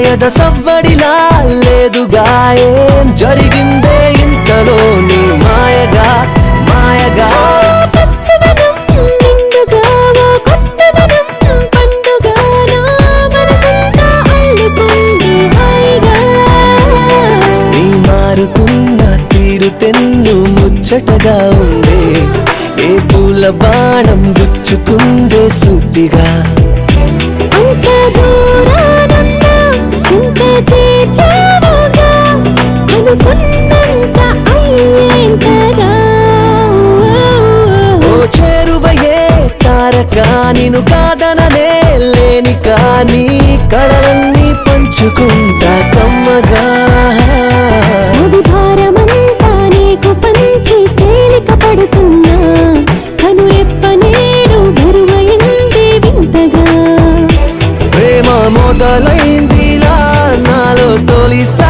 ఎద సవ్వడిలా లేదుగా ఏం జరిగిందే ఇంతలో నీ మాయగా మాయగా పచ్చదనం నిండుగా ఓ కొత్తదనం పండుగ నా మనసంతా అల్లుకుంది హాయిగా నీ మారుతున్న తీరు తెన్ను ముచ్చటగా ఉందే ఏ పూల బాణం గుచ్చుకుందే సూటిగా అంత దూరానున్నా చింత చేర్చావుగా అనుకున్నంత అయ్యేంతగా ఓ చేరువయే తారక నిన్ను కాదననే లేని కానీ కళలన్నీ పంచుకుంటా కమ్మగా అది భారమంతా నీకు పంచి తేలిక పడుతున్నా కను ఎప్పనేడు బరువైంది వింతగా ప్రేమ మొదలైందిలా నాలో తొలిసా